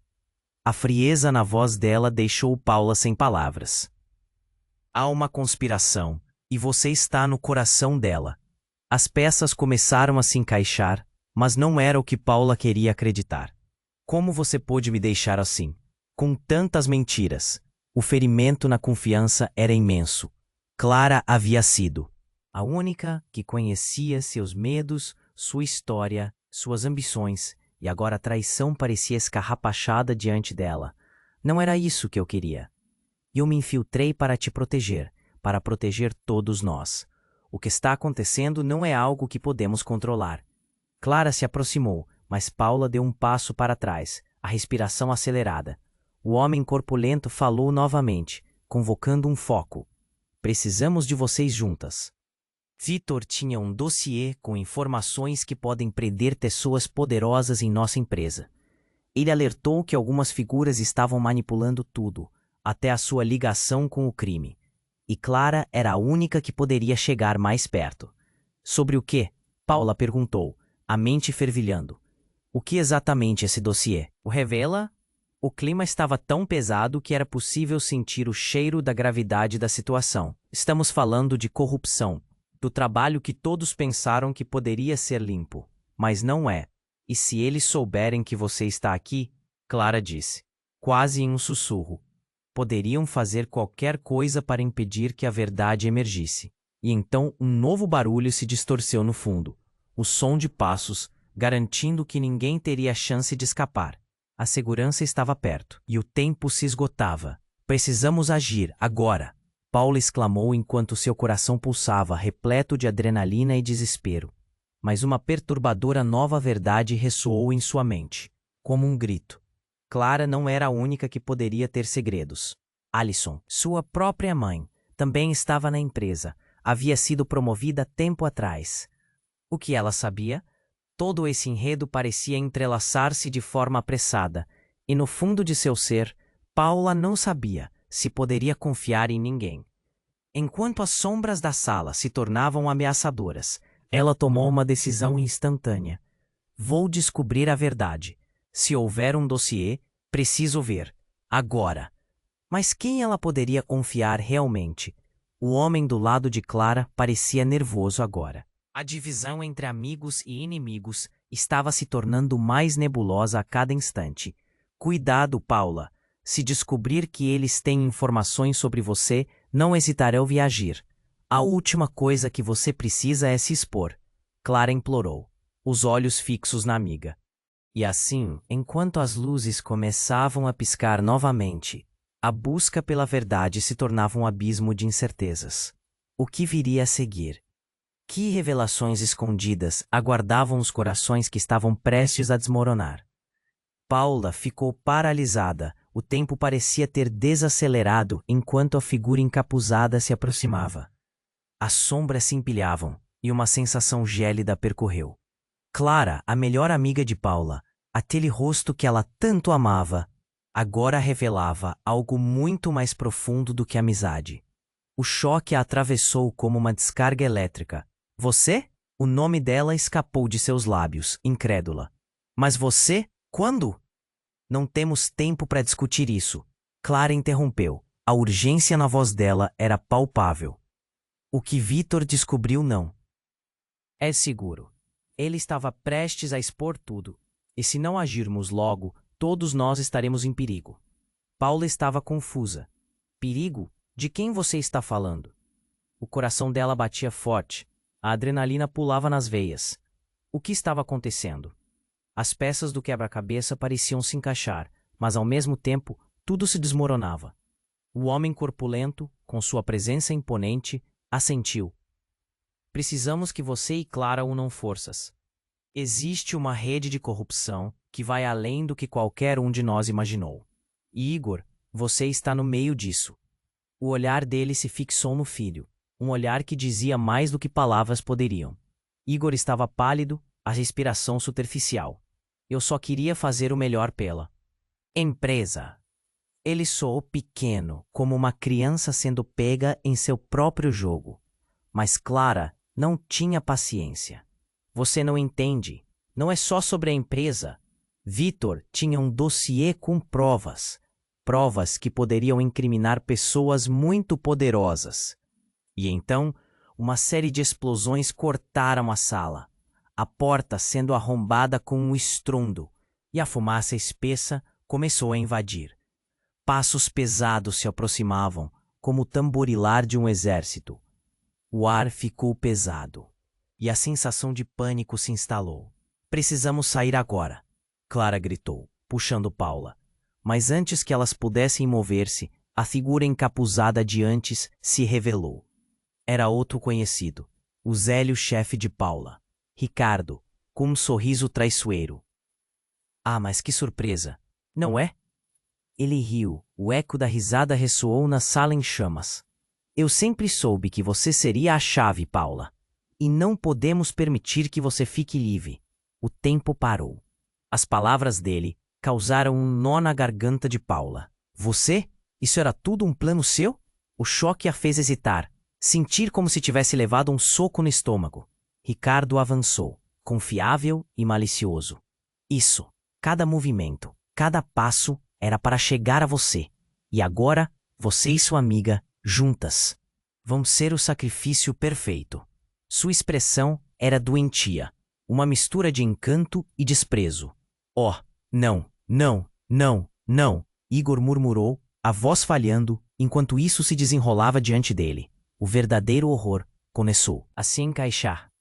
A frieza na voz dela deixou Paula sem palavras. Há uma conspiração, e você está no coração dela. As peças começaram a se encaixar, mas não era o que Paula queria acreditar. Como você pôde me deixar assim? Com tantas mentiras. O ferimento na confiança era imenso. Clara havia sido a única que conhecia seus medos, sua história, suas ambições, e agora a traição parecia escarrapachada diante dela. Não era isso que eu queria. e eu me infiltrei para te proteger, para proteger todos nós. O que está acontecendo não é algo que podemos controlar. Clara se aproximou, mas Paula deu um passo para trás, a respiração acelerada. O homem corpulento falou novamente, convocando um foco. Precisamos de vocês juntas. Vitor tinha um dossiê com informações que podem prender pessoas poderosas em nossa empresa. Ele alertou que algumas figuras estavam manipulando tudo, até a sua ligação com o crime. E Clara era a única que poderia chegar mais perto. Sobre o que? Paula perguntou, a mente fervilhando. O que exatamente esse dossiê o revela? O clima estava tão pesado que era possível sentir o cheiro da gravidade da situação. Estamos falando de corrupção, do trabalho que todos pensaram que poderia ser limpo, mas não é. E se eles souberem que você está aqui, Clara disse, quase em um sussurro, poderiam fazer qualquer coisa para impedir que a verdade emergisse. E então um novo barulho se distorceu no fundo, o som de passos, garantindo que ninguém teria chance de escapar. A segurança estava perto, e o tempo se esgotava. Precisamos agir, agora! Paula exclamou enquanto seu coração pulsava, repleto de adrenalina e desespero. Mas uma perturbadora nova verdade ressoou em sua mente, como um grito. Clara não era a única que poderia ter segredos. Alison, sua própria mãe, também estava na empresa. Havia sido promovida tempo atrás. O que ela sabia? Todo esse enredo parecia entrelaçar-se de forma apressada, e no fundo de seu ser, Paula não sabia se poderia confiar em ninguém. Enquanto as sombras da sala se tornavam ameaçadoras, ela tomou uma decisão instantânea. Vou descobrir a verdade. Se houver um dossiê, preciso ver. Agora. Mas quem ela poderia confiar realmente? O homem do lado de Clara parecia nervoso agora. A divisão entre amigos e inimigos estava se tornando mais nebulosa a cada instante. Cuidado, Paula. Se descobrir que eles têm informações sobre você, não hesitarão em agir. A última coisa que você precisa é se expor. Clara implorou, os olhos fixos na amiga. E assim, enquanto as luzes começavam a piscar novamente, a busca pela verdade se tornava um abismo de incertezas. O que viria a seguir? Que revelações escondidas aguardavam os corações que estavam prestes a desmoronar? Paula ficou paralisada. O tempo parecia ter desacelerado enquanto a figura encapuzada se aproximava. As sombras se empilhavam, e uma sensação gélida percorreu. Clara, a melhor amiga de Paula, aquele rosto que ela tanto amava, agora revelava algo muito mais profundo do que amizade. O choque a atravessou como uma descarga elétrica. Você? O nome dela escapou de seus lábios, incrédula. Mas você? Quando? Não temos tempo para discutir isso. Clara interrompeu. A urgência na voz dela era palpável. O que Vitor descobriu não é seguro. Ele estava prestes a expor tudo. E se não agirmos logo, todos nós estaremos em perigo. Paula estava confusa. Perigo? De quem você está falando? O coração dela batia forte. A adrenalina pulava nas veias. O que estava acontecendo? As peças do quebra-cabeça pareciam se encaixar, mas ao mesmo tempo tudo se desmoronava. O homem corpulento, com sua presença imponente, assentiu. Precisamos que você e Clara unam forças. Existe uma rede de corrupção que vai além do que qualquer um de nós imaginou. E Igor, você está no meio disso. O olhar dele se fixou no filho, um olhar que dizia mais do que palavras poderiam. Igor estava pálido, a respiração superficial. Eu só queria fazer o melhor pela empresa. Ele soou pequeno, como uma criança sendo pega em seu próprio jogo. Mas Clara não tinha paciência. Você não entende. Não é só sobre a empresa. Vitor tinha um dossiê com provas. Provas que poderiam incriminar pessoas muito poderosas. E então, uma série de explosões cortaram a sala. A porta sendo arrombada com um estrondo, e a fumaça espessa começou a invadir. Passos pesados se aproximavam, como o tamborilar de um exército. O ar ficou pesado, e a sensação de pânico se instalou. Precisamos sair agora, Clara gritou, puxando Paula. Mas antes que elas pudessem mover-se, A figura encapuzada de antes se revelou. Era outro conhecido, o velho chefe de Paula, Ricardo, com um sorriso traiçoeiro. Ah, mas que surpresa, não é? Ele riu, o eco da risada ressoou na sala em chamas. Eu sempre soube que você seria a chave, Paula. E não podemos permitir que você fique livre. O tempo parou. As palavras dele causaram um nó na garganta de Paula. Você? Isso era tudo um plano seu? O choque a fez hesitar, sentir como se tivesse levado um soco no estômago. Ricardo avançou, confiável e malicioso. Isso, cada movimento, cada passo era para chegar a você. E agora, você e sua amiga, juntas, vão ser o sacrifício perfeito. Sua expressão era doentia, uma mistura de encanto e desprezo. Oh, não, não, não, não, Igor murmurou, a voz falhando, enquanto isso se desenrolava diante dele. O verdadeiro horror começou a se encaixar.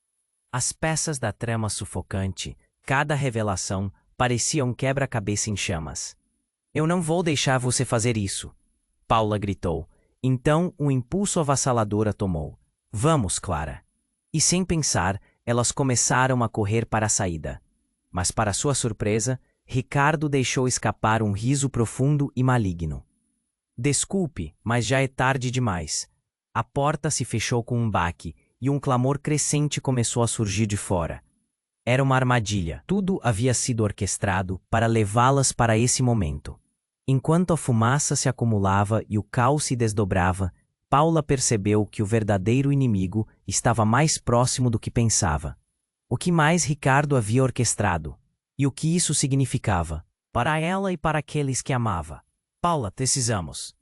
As peças da trama sufocante, cada revelação, parecia um quebra-cabeça em chamas. Eu não vou deixar você fazer isso, Paula gritou. Então um impulso avassalador a tomou. Vamos, Clara. E sem pensar, elas começaram a correr para a saída. Mas para sua surpresa, Ricardo deixou escapar um riso profundo e maligno. Desculpe, mas já é tarde demais. A porta se fechou com um baque e um clamor crescente começou a surgir de fora. Era uma armadilha. Tudo havia sido orquestrado para levá-las para esse momento. Enquanto a fumaça se acumulava e o caos se desdobrava, Paula percebeu que o verdadeiro inimigo estava mais próximo do que pensava. O que mais Ricardo havia orquestrado? E o que isso significava? Para ela e para aqueles que amava. Paula, precisamos.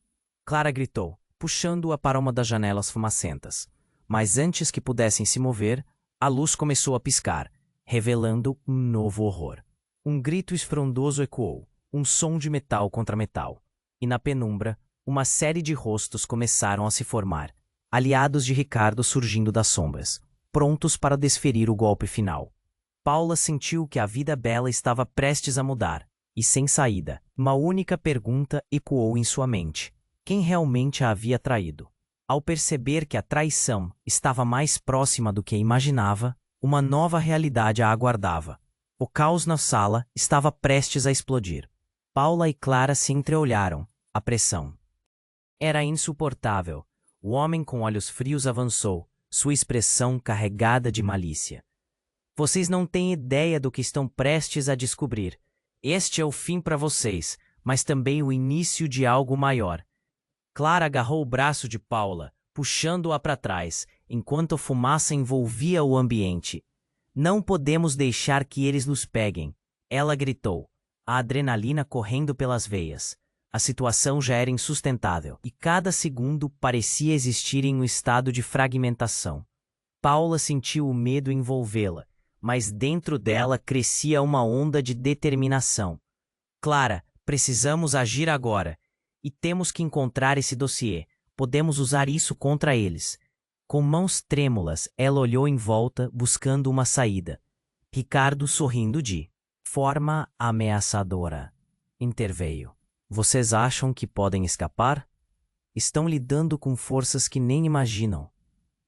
Clara gritou, puxando-a para uma das janelas fumacentas. Mas antes que pudessem se mover, a luz começou a piscar, revelando um novo horror. Um grito estrondoso ecoou, um som de metal contra metal. E na penumbra, uma série de rostos começaram a se formar, aliados de Ricardo surgindo das sombras, prontos para desferir o golpe final. Paula sentiu que a vida bela estava prestes a mudar, e sem saída, uma única pergunta ecoou em sua mente. Quem realmente a havia traído? Ao perceber que a traição estava mais próxima do que imaginava, uma nova realidade a aguardava. O caos na sala estava prestes a explodir. Paula e Clara se entreolharam, a pressão era insuportável. O homem com olhos frios avançou, sua expressão carregada de malícia. Vocês não têm ideia do que estão prestes a descobrir. Este é o fim para vocês, mas também o início de algo maior. Clara agarrou o braço de Paula, puxando-a para trás, enquanto a fumaça envolvia o ambiente. Não podemos deixar que eles nos peguem, ela gritou, a adrenalina correndo pelas veias. A situação já era insustentável, e cada segundo parecia existir em um estado de fragmentação. Paula sentiu o medo envolvê-la, mas dentro dela crescia uma onda de determinação. Clara, precisamos agir agora. E temos que encontrar esse dossiê. Podemos usar isso contra eles. Com mãos trêmulas, ela olhou em volta, buscando uma saída. Ricardo, sorrindo de forma ameaçadora, interveio. Vocês acham que podem escapar? Estão lidando com forças que nem imaginam.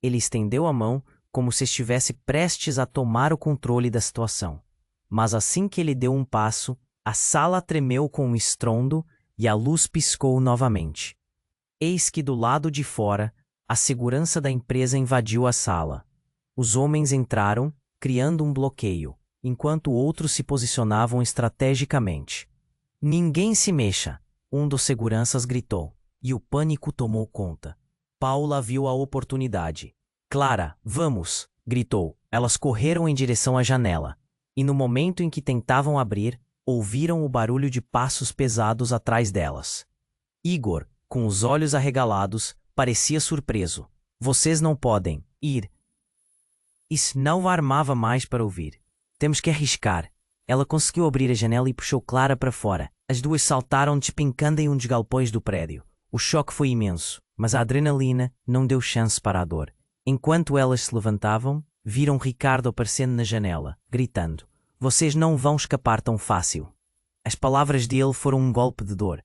Ele estendeu a mão, como se estivesse prestes a tomar o controle da situação. Mas assim que ele deu um passo, a sala tremeu com um estrondo e a luz piscou novamente. Eis que do lado de fora, a segurança da empresa invadiu a sala. Os homens entraram, criando um bloqueio, enquanto outros se posicionavam estrategicamente. Ninguém se mexa, um dos seguranças gritou, e o pânico tomou conta. Paula viu a oportunidade. Clara, vamos! Gritou. Elas correram em direção à janela, e no momento em que tentavam abrir, ouviram o barulho de passos pesados atrás delas. Igor, com os olhos arregalados, parecia surpreso. Vocês não podem ir. Isso não armava mais para ouvir. Temos que arriscar. Ela conseguiu abrir a janela e puxou Clara para fora. As duas saltaram despencando em um dos galpões do prédio. O choque foi imenso, mas a adrenalina não deu chance para a dor. Enquanto elas se levantavam, viram Ricardo aparecendo na janela, gritando: "Vocês não vão escapar tão fácil." As palavras dele foram um golpe de dor.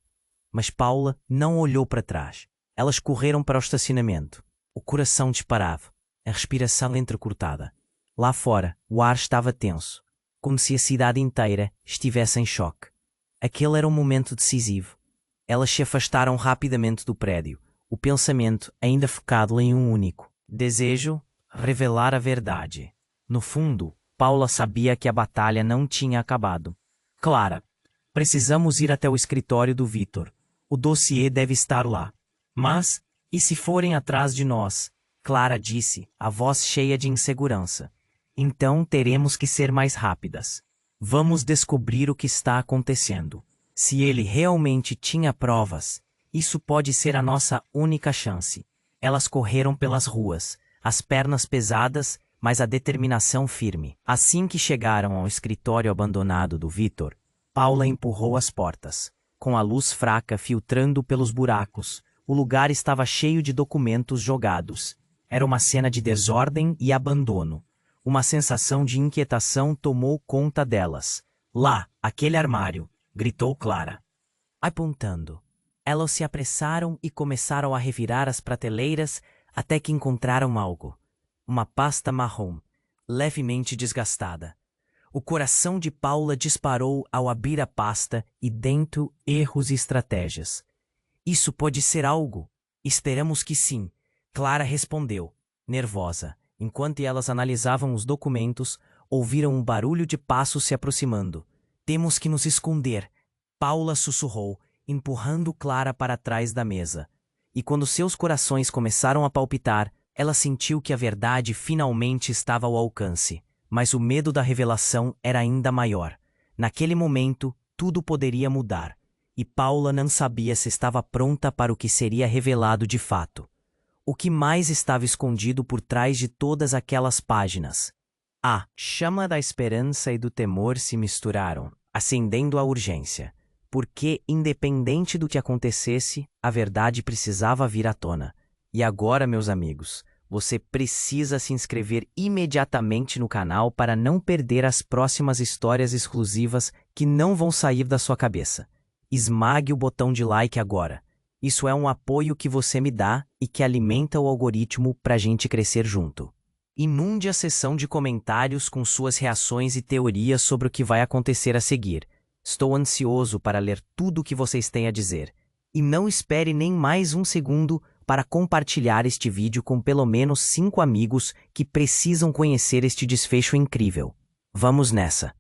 Mas Paula não olhou para trás. Elas correram para o estacionamento. O coração disparava, a respiração entrecortada. Lá fora, o ar estava tenso, como se a cidade inteira estivesse em choque. Aquele era um momento decisivo. Elas se afastaram rapidamente do prédio, o pensamento ainda focado em um único desejo: revelar a verdade. No fundo, Paula sabia que a batalha não tinha acabado. Clara, precisamos ir até o escritório do Victor. O dossiê deve estar lá. Mas, e se forem atrás de nós? Clara disse, a voz cheia de insegurança. Então teremos que ser mais rápidas. Vamos descobrir o que está acontecendo. Se ele realmente tinha provas, isso pode ser a nossa única chance. Elas correram pelas ruas, as pernas pesadas, mas a determinação firme. Assim que chegaram ao escritório abandonado do Victor, Paula empurrou as portas. Com a luz fraca filtrando pelos buracos, o lugar estava cheio de documentos jogados. Era uma cena de desordem e abandono. Uma sensação de inquietação tomou conta delas. Lá, aquele armário, gritou Clara, apontando. Elas se apressaram e começaram a revirar as prateleiras até que encontraram algo. Uma pasta marrom, levemente desgastada. O coração de Paula disparou ao abrir a pasta e dentro erros e estratégias. Isso pode ser algo? Esperamos que sim, Clara respondeu, nervosa. Enquanto elas analisavam os documentos, ouviram um barulho de passos se aproximando. Temos que nos esconder, Paula sussurrou, empurrando Clara para trás da mesa. E quando seus corações começaram a palpitar, ela sentiu que a verdade finalmente estava ao alcance. Mas o medo da revelação era ainda maior. Naquele momento, tudo poderia mudar. E Paula não sabia se estava pronta para o que seria revelado de fato. O que mais estava escondido por trás de todas aquelas páginas? A chama da esperança e do temor se misturaram, acendendo a urgência. Porque, independente do que acontecesse, a verdade precisava vir à tona. E agora, meus amigos, você precisa se inscrever imediatamente no canal para não perder as próximas histórias exclusivas que não vão sair da sua cabeça. Esmague o botão de like agora. Isso é um apoio que você me dá e que alimenta o algoritmo para a gente crescer junto. Inunde a seção de comentários com suas reações e teorias sobre o que vai acontecer a seguir. Estou ansioso para ler tudo o que vocês têm a dizer. E não espere nem mais um segundo para compartilhar este vídeo com pelo menos 5 amigos que precisam conhecer este desfecho incrível. Vamos nessa!